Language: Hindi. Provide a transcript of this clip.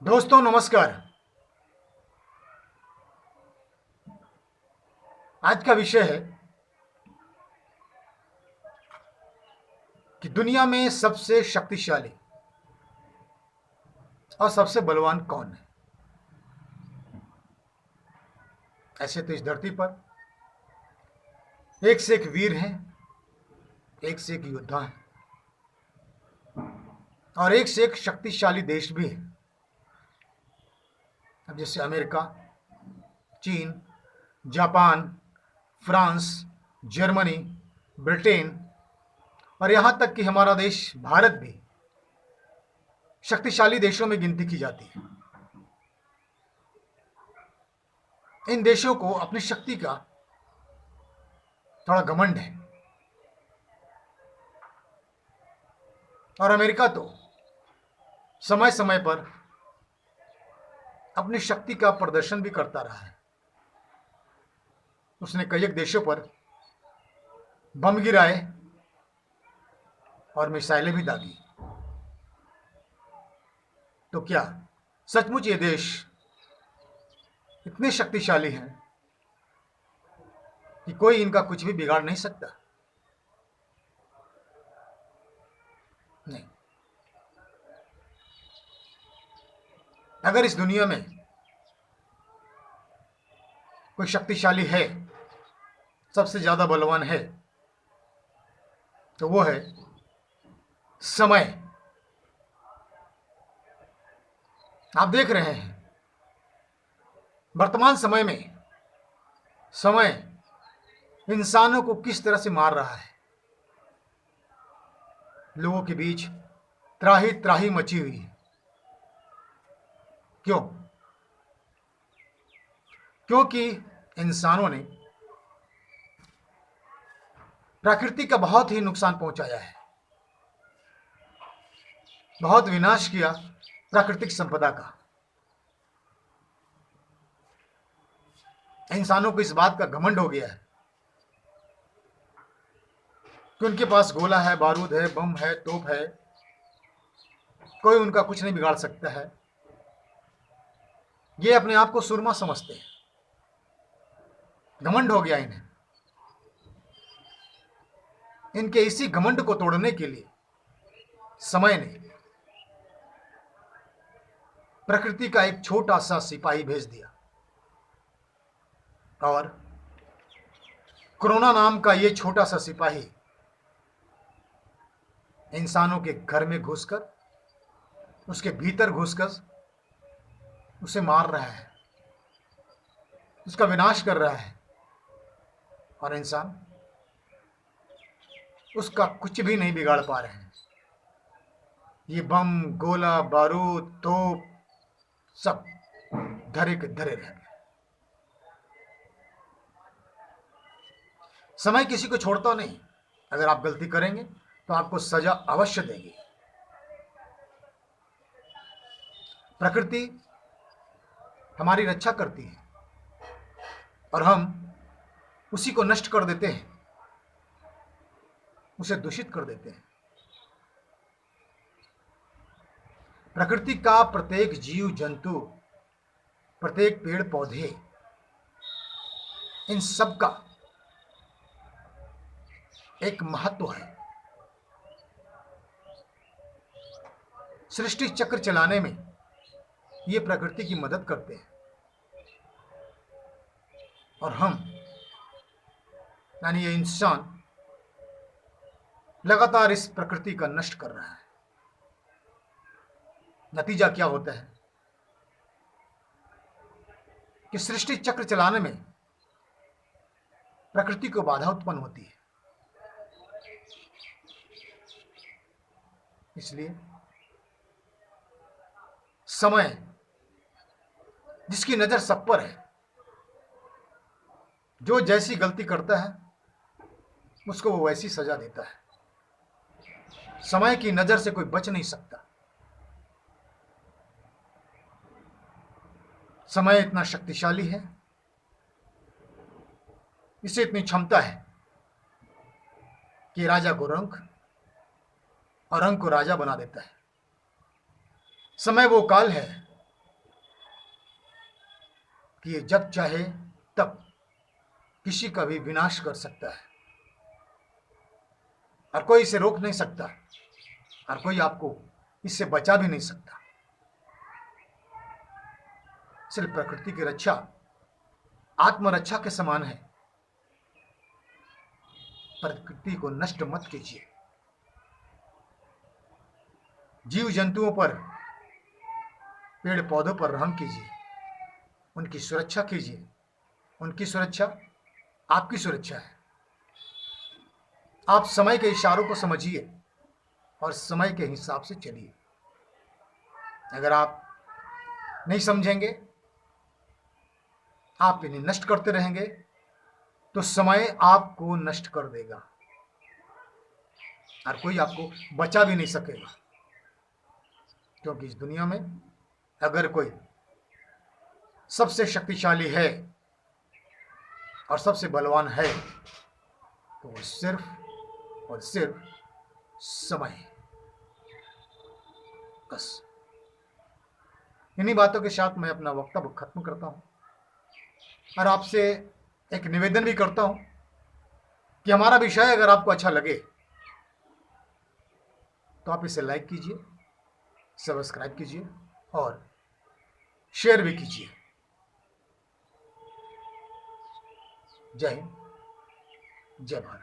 दोस्तों नमस्कार। आज का विषय है कि दुनिया में सबसे शक्तिशाली और सबसे बलवान कौन है। ऐसे तो इस धरती पर एक से एक वीर हैं, एक से एक योद्धा हैं और एक से एक शक्तिशाली देश भी है। अब जैसे अमेरिका, चीन, जापान, फ्रांस, जर्मनी, ब्रिटेन और यहाँ तक कि हमारा देश भारत भी शक्तिशाली देशों में गिनती की जाती है। इन देशों को अपनी शक्ति का थोड़ा घमंड है और अमेरिका तो समय समय पर अपनी शक्ति का प्रदर्शन भी करता रहा है। उसने कई एक देशों पर बम गिराए और मिसाइलें भी दागी। तो क्या सचमुच ये देश इतने शक्तिशाली हैं कि कोई इनका कुछ भी बिगाड़ नहीं सकता? नहीं। अगर इस दुनिया में कोई शक्तिशाली है, सबसे ज्यादा बलवान है, तो वो है समय। आप देख रहे हैं वर्तमान समय में समय इंसानों को किस तरह से मार रहा है। लोगों के बीच त्राही त्राही मची हुई है। क्यों? क्योंकि इंसानों ने प्रकृति का बहुत ही नुकसान पहुंचाया है, बहुत विनाश किया प्राकृतिक संपदा का। इंसानों को इस बात का घमंड हो गया है कि उनके पास गोला है, बारूद है, बम है, तोप है, कोई उनका कुछ नहीं बिगाड़ सकता है। ये अपने आप को सुरमा समझते हैं, घमंड हो गया इन्हें। इनके इसी घमंड को तोड़ने के लिए समय ने प्रकृति का एक छोटा सा सिपाही भेज दिया और कोरोना नाम का ये छोटा सा सिपाही इंसानों के घर में घुसकर, उसके भीतर घुसकर उसे मार रहा है, उसका विनाश कर रहा है और इंसान उसका कुछ भी नहीं बिगाड़ पा रहे हैं। ये बम, गोला, बारूद, तोप सब धरे के धरे रह गए। समय किसी को छोड़ता नहीं। अगर आप गलती करेंगे तो आपको सजा अवश्य देगी। प्रकृति हमारी रक्षा करती है और हम उसी को नष्ट कर देते हैं, उसे दूषित कर देते हैं। प्रकृति का प्रत्येक जीव जंतु, प्रत्येक पेड़ पौधे, इन सब का एक महत्व है। सृष्टि चक्र चलाने में ये प्रकृति की मदद करते हैं और हम यानी ये इंसान लगातार इस प्रकृति का नष्ट कर रहा है। नतीजा क्या होता है कि सृष्टि चक्र चलाने में प्रकृति को बाधा उत्पन्न होती है। इसलिए समय जिसकी नजर सब पर है, जो जैसी गलती करता है उसको वो वैसी सजा देता है। समय की नजर से कोई बच नहीं सकता। समय इतना शक्तिशाली है, इसे इतनी क्षमता है कि राजा को रंक और रंक को राजा बना देता है। समय वो काल है कि ये जब चाहे तब किसी का भी विनाश कर सकता है और कोई इसे रोक नहीं सकता और कोई आपको इससे बचा भी नहीं सकता। सिर्फ प्रकृति की रक्षा आत्मरक्षा के समान है। प्रकृति को नष्ट मत कीजिए। जीव जंतुओं पर, पेड़ पौधों पर रहम कीजिए, उनकी सुरक्षा कीजिए। उनकी सुरक्षा आपकी सुरक्षा है। आप समय के इशारों को समझिए और समय के हिसाब से चलिए। अगर आप नहीं समझेंगे, आप इन्हें नष्ट करते रहेंगे, तो समय आपको नष्ट कर देगा और कोई आपको बचा भी नहीं सकेगा। क्योंकि इस दुनिया में अगर कोई सबसे शक्तिशाली है और सबसे बलवान है तो वो सिर्फ और सिर्फ समय है। बस इन्हीं बातों के साथ मैं अपना वक्तव्य खत्म करता हूं और आपसे एक निवेदन भी करता हूं कि हमारा विषय अगर आपको अच्छा लगे तो आप इसे लाइक कीजिए, सब्सक्राइब कीजिए और शेयर भी कीजिए। जय हिंद, जय भारत।